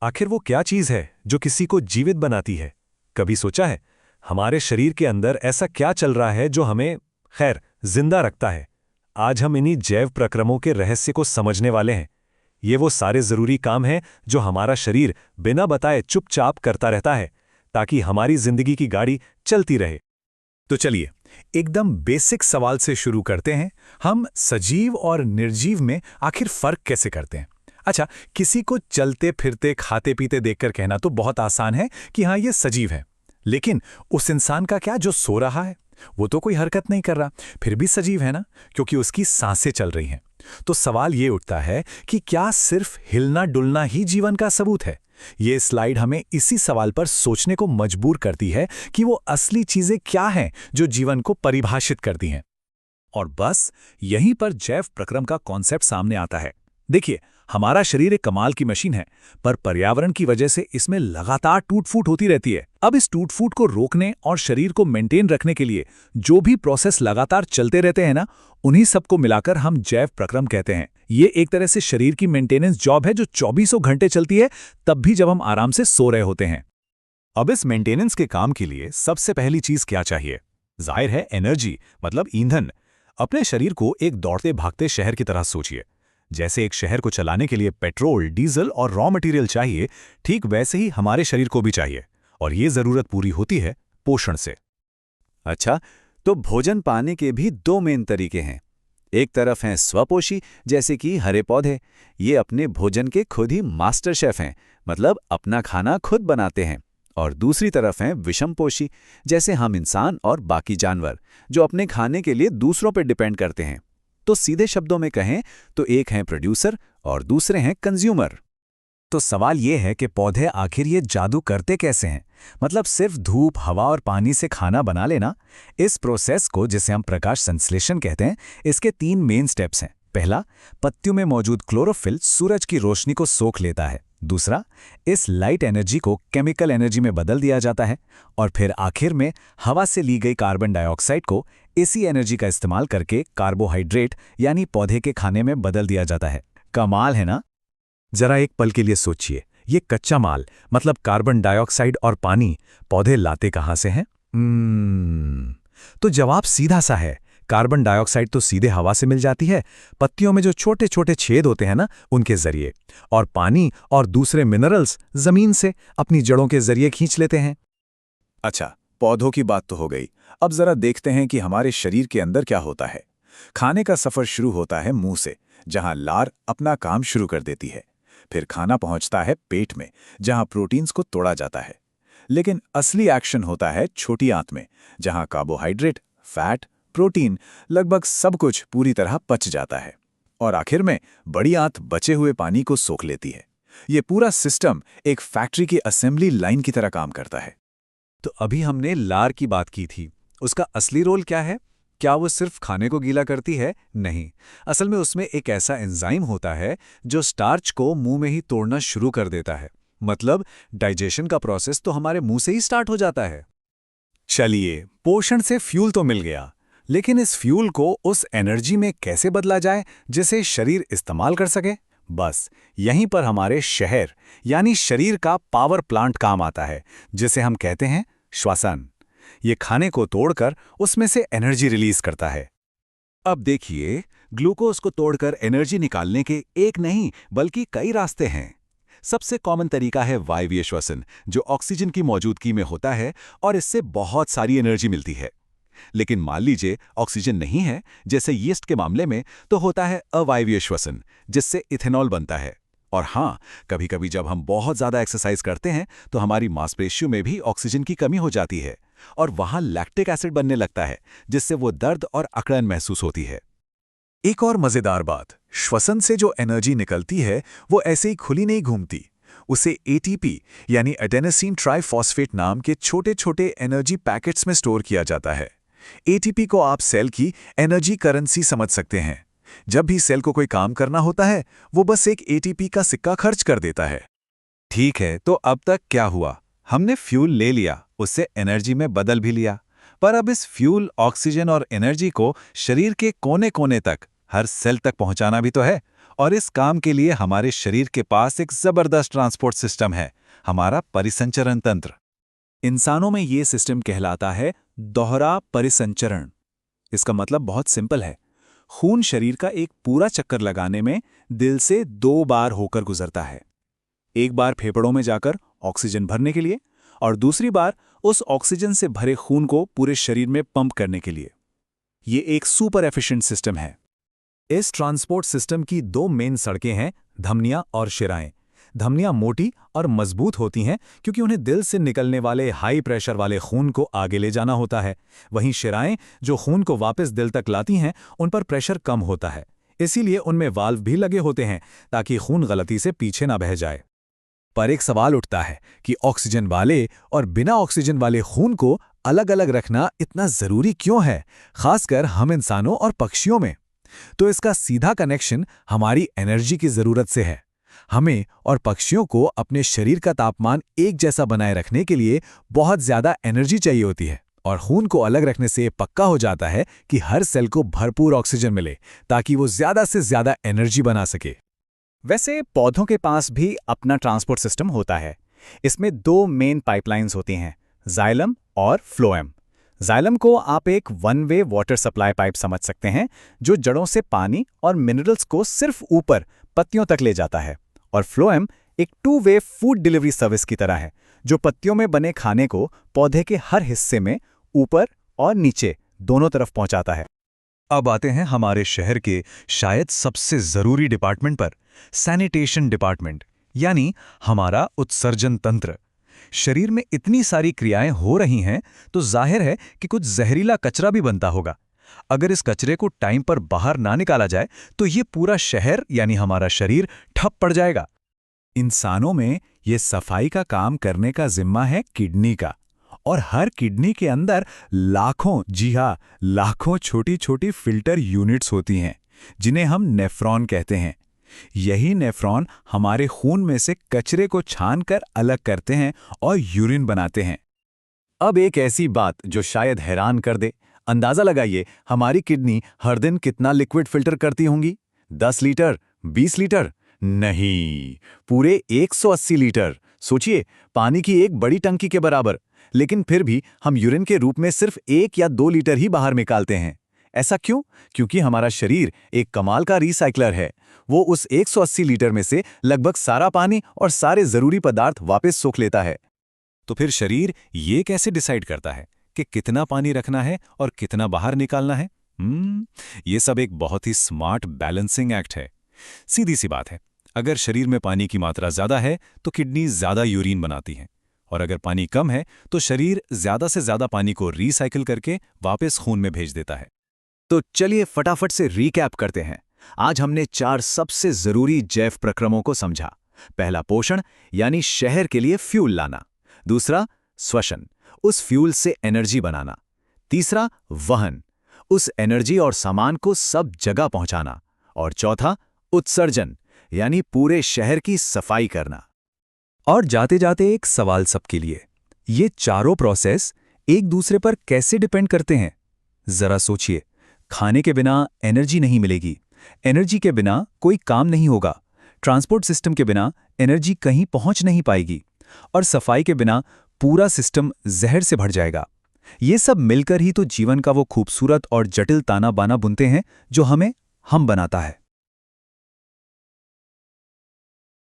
आखिर वो क्या चीज है जो किसी को जीवित बनाती है? कभी सोचा है हमारे शरीर के अंदर ऐसा क्या चल रहा है जो हमें जिंदा रखता है? आज हम इन्हीं जैव प्रक्रमों के रहस्य को समझने वाले हैं। ये वो सारे जरूरी काम हैं जो हमारा शरीर बिना बताए चुपचाप करता रहता है ताकि हमारी जिंदगी की गाड़ी चलती रहे। तो चलिए एकदम बेसिक सवाल से शुरू करते हैं। हम सजीव और निर्जीव में आखिर फर्क कैसे करते हैं? अच्छा, किसी को चलते फिरते खाते पीते देखकर कहना तो बहुत आसान है कि हाँ ये सजीव है, लेकिन उस इंसान का क्या जो सो रहा है? वो तो कोई हरकत नहीं कर रहा, फिर भी सजीव है ना, क्योंकि उसकी सांसें चल रही हैं। तो सवाल ये उठता है कि क्या सिर्फ हिलना डुलना ही जीवन का सबूत है? ये स्लाइड हमें इसी सवाल पर सोचने को मजबूर करती है कि वो असली चीजें क्या हैं जो जीवन को परिभाषित करती हैं। और बस यहीं पर जैव प्रक्रम का कॉन्सेप्ट सामने आता है। देखिए, हमारा शरीर एक कमाल की मशीन है, पर पर्यावरण की वजह से इसमें लगातार टूट-फूट होती रहती है। अब इस टूट-फूट को रोकने और शरीर को मेंटेन रखने के लिए जो भी प्रोसेस लगातार चलते रहते हैं ना, उन्हीं सबको मिलाकर हम जैव प्रक्रम कहते हैं। ये एक तरह से शरीर की मेंटेनेंस जॉब है जो 24 घंटे चलती है, तब भी जब हम आराम से सो रहे होते हैं। अब इस मेंटेनेंस के काम के लिए सबसे पहली चीज क्या चाहिए? जाहिर है एनर्जी, मतलब ईंधन। अपने शरीर को एक दौड़ते भागते शहर की तरह सोचिए। जैसे एक शहर को चलाने के लिए पेट्रोल, डीजल और रॉ मटेरियल चाहिए, ठीक वैसे ही हमारे शरीर को भी चाहिए। और ये जरूरत पूरी होती है पोषण से। अच्छा, तो भोजन पाने के भी दो मेन तरीके हैं। एक तरफ हैं स्वपोषी, जैसे कि हरे पौधे। ये अपने भोजन के खुद ही मास्टर शेफ हैं, मतलब अपना खाना खुद बनाते हैं। और दूसरी तरफ हैं विषमपोषी, जैसे हम इंसान और बाकी जानवर, जो अपने खाने के लिए दूसरों पर डिपेंड करते हैं। तो सीधे शब्दों में कहें तो एक हैं प्रोड्यूसर और दूसरे हैं कंज्यूमर। तो सवाल ये है कि पौधे आखिर ये जादू करते कैसे हैं? मतलब सिर्फ धूप, हवा और पानी से खाना बना लेना? इस प्रोसेस को, जिसे हम प्रकाश संश्लेषण कहते हैं, इसके 3 मेन स्टेप्स हैं। पहला, पत्तियों में मौजूद क्लोरोफिल सूरज की रोशनी को सोख लेता है। दूसरा, इस लाइट एनर्जी को केमिकल एनर्जी में बदल दिया जाता है। और फिर आखिर में हवा से ली गई कार्बन डाइऑक्साइड को इसी एनर्जी का इस्तेमाल करके कार्बोहाइड्रेट यानी पौधे के खाने में बदल दिया जाता है। कमाल है ना? जरा एक पल के लिए सोचिए, ये कच्चा माल मतलब कार्बन डाइऑक्साइड और पानी पौधे लाते कहाँ से हैं? तो जवाब सीधा सा है, कार्बन डाइऑक्साइड तो सीधे हवा से मिल जाती है, पत्तियों में जो छोटे छोटे छेद होते हैं ना, उनके जरिए। और पानी और दूसरे मिनरल्स जमीन से अपनी जड़ों के जरिए खींच लेते हैं। अच्छा, पौधों की बात तो हो गई। अब जरा देखते हैं कि हमारे शरीर के अंदर क्या होता है। खाने का सफर शुरू होता है मुंह से, जहां लार अपना काम शुरू कर देती है। फिर खाना पहुंचता है पेट में, जहां प्रोटीन्स को तोड़ा जाता है। लेकिन असली एक्शन होता है छोटी आंत में, जहां कार्बोहाइड्रेट, फैट, प्रोटीन, लगभग सब कुछ पूरी तरह पच जाता है। और आखिर में बड़ी आंत बचे हुए पानी को सोख लेती है। ये पूरा सिस्टम एक फैक्ट्री की असेंबली लाइन की तरह काम करता है। तो अभी हमने लार की बात की थी, उसका असली रोल क्या है? क्या वो सिर्फ खाने को गीला करती है? नहीं, असल में उसमें एक ऐसा एंजाइम होता है जो स्टार्च को मुंह में ही तोड़ना शुरू कर देता है। मतलब डाइजेशन का प्रोसेस तो हमारे मुंह से ही स्टार्ट हो जाता है। चलिए, पोषण से फ्यूल तो मिल गया, लेकिन इस फ्यूल को उस एनर्जी में कैसे बदला जाए जिसे शरीर इस्तेमाल कर सके? बस यहीं पर हमारे शहर यानी शरीर का पावर प्लांट काम आता है, जिसे हम कहते हैं श्वसन। ये खाने को तोड़कर उसमें से एनर्जी रिलीज करता है। अब देखिए, ग्लूकोज को तोड़कर एनर्जी निकालने के एक नहीं बल्कि कई रास्ते हैं। सबसे कॉमन तरीका है वायवीय श्वसन, जो ऑक्सीजन की मौजूदगी में होता है और इससे बहुत सारी एनर्जी मिलती है। लेकिन मान लीजिए ऑक्सीजन नहीं है, जैसे यीस्ट के मामले में, तो होता है अवायवीय श्वसन, जिससे इथेनॉल बनता है। और हाँ, कभी कभी जब हम बहुत ज्यादा एक्सरसाइज करते हैं तो हमारी मांसपेशियों में भी ऑक्सीजन की कमी हो जाती है और वहां लैक्टिक एसिड बनने लगता है, जिससे वो दर्द और अकड़न महसूस होती है। एक और मजेदार बात, श्वसन से जो एनर्जी निकलती है वो ऐसे ही खुली नहीं घूमती। उसे एटीपी यानी एडेनोसिन ट्राइफॉस्फेट नाम के छोटे छोटे एनर्जी पैकेट्स में स्टोर किया जाता है। एटीपी को आप सेल की एनर्जी करेंसी समझ सकते हैं। जब भी सेल को कोई काम करना होता है, वो बस एक एटीपी का सिक्का खर्च कर देता है। ठीक है, तो अब तक क्या हुआ? हमने फ्यूल ले लिया, उससे एनर्जी में बदल भी लिया, पर अब इस फ्यूल, ऑक्सीजन और एनर्जी को शरीर के कोने कोने तक, हर सेल तक पहुंचाना भी तो है। और इस काम के लिए हमारे शरीर के पास एक जबरदस्त ट्रांसपोर्ट सिस्टम है, हमारा परिसंचरण तंत्र। इंसानों में ये सिस्टम कहलाता है दोहरा परिसंचरण। इसका मतलब बहुत सिंपल है। खून शरीर का एक पूरा चक्कर लगाने में दिल से 2 बार होकर गुजरता है। एक बार फेफड़ों में जाकर ऑक्सीजन भरने के लिए और दूसरी बार उस ऑक्सीजन से भरे खून को पूरे शरीर में पंप करने के लिए। ये एक सुपर एफिशिएंट सिस्टम है। इस ट्रांसपोर्ट सिस्टम की 2 मेन सड़कें हैं, धमनियां और शिराएं। धमनियां मोटी और मजबूत होती हैं क्योंकि उन्हें दिल से निकलने वाले हाई प्रेशर वाले खून को आगे ले जाना होता है। वहीं शिराएं जो खून को वापस दिल तक लाती हैं, उन पर प्रेशर कम होता है, इसीलिए उनमें वाल्व भी लगे होते हैं ताकि खून गलती से पीछे ना बह जाए। पर एक सवाल उठता है कि ऑक्सीजन वाले और बिना ऑक्सीजन वाले खून को अलग अलग रखना इतना जरूरी क्यों है, खासकर हम इंसानों और पक्षियों में? तो इसका सीधा कनेक्शन हमारी एनर्जी की जरूरत से है। हमें और पक्षियों को अपने शरीर का तापमान एक जैसा बनाए रखने के लिए बहुत ज्यादा एनर्जी चाहिए होती है, और खून को अलग रखने से पक्का हो जाता है कि हर सेल को भरपूर ऑक्सीजन मिले ताकि वो ज्यादा से ज्यादा एनर्जी बना सके। वैसे पौधों के पास भी अपना ट्रांसपोर्ट सिस्टम होता है। इसमें 2 मेन पाइपलाइंस होती हैं, जाइलम और फ्लोएम। जाइलम को आप एक 1 वे वाटर सप्लाई पाइप समझ सकते हैं, जो जड़ों से पानी और मिनरल्स को सिर्फ ऊपर पत्तियों तक ले जाता है। और फ्लोएम एक 2 वे फूड डिलीवरी सर्विस की तरह है, जो पत्तियों में बने खाने को पौधे के हर हिस्से में ऊपर और नीचे दोनों तरफ पहुंचाता है। अब आते हैं हमारे शहर के शायद सबसे जरूरी डिपार्टमेंट पर, सैनिटेशन डिपार्टमेंट, यानी हमारा उत्सर्जन तंत्र। शरीर में इतनी सारी क्रियाएं हो रही हैं तो जाहिर है कि कुछ जहरीला कचरा भी बनता होगा। अगर इस कचरे को टाइम पर बाहर ना निकाला जाए तो ये पूरा शहर यानी हमारा शरीर ठप पड़ जाएगा। इंसानों में ये सफाई का काम करने का जिम्मा है किडनी का, और हर किडनी के अंदर लाखों, जी हाँ, लाखों छोटी छोटी फिल्टर यूनिट्स होती हैं, जिन्हें हम नेफ्रॉन कहते हैं। यही नेफ्रॉन हमारे खून में से कचरे को छानकर अलग करते हैं और यूरिन बनाते हैं। अब एक ऐसी बात जो शायद हैरान कर दे, अंदाजा लगाइए हमारी किडनी हर दिन कितना लिक्विड फिल्टर करती होंगी? 10 लीटर, 20 लीटर? नहीं, पूरे 180 लीटर। सोचिए, पानी की एक बड़ी टंकी के बराबर। लेकिन फिर भी हम यूरिन के रूप में सिर्फ 1 या 2 लीटर ही बाहर निकालते हैं। ऐसा क्यों? क्योंकि हमारा शरीर एक कमाल का रिसाइक्लर है। वो उस 180 लीटर में से लगभग सारा पानी और सारे जरूरी पदार्थ वापस सोख लेता है। तो फिर शरीर ये कैसे डिसाइड करता है कि कितना पानी रखना है और कितना बाहर निकालना है? ये सब एक बहुत ही स्मार्ट बैलेंसिंग एक्ट है। सीधी सी बात है, अगर शरीर में पानी की मात्रा ज्यादा है तो किडनी ज्यादा यूरिन बनाती है, और अगर पानी कम है तो शरीर ज्यादा से ज्यादा पानी को रिसाइकिल करके वापस खून में भेज देता है। तो चलिए फटाफट से रिकैप करते हैं। आज हमने 4 सबसे जरूरी जैव प्रक्रमों को समझा। पहला, पोषण यानी शहर के लिए फ्यूल लाना। दूसरा, श्वसन, उस फ्यूल से एनर्जी बनाना। तीसरा, वहन, उस एनर्जी और सामान को सब जगह पहुंचाना। और चौथा, उत्सर्जन, यानी पूरे शहर की सफाई करना। और जाते जाते एक सवाल सबके लिए, ये चारों प्रोसेस एक दूसरे पर कैसे डिपेंड करते हैं? जरा सोचिए, खाने के बिना एनर्जी नहीं मिलेगी, एनर्जी के बिना कोई काम नहीं होगा, ट्रांसपोर्ट सिस्टम के बिना एनर्जी कहीं पहुंच नहीं पाएगी, और सफाई के बिना पूरा सिस्टम जहर से भर जाएगा। ये सब मिलकर ही तो जीवन का वो खूबसूरत और जटिल ताना बाना बुनते हैं जो हमें हम बनाता है।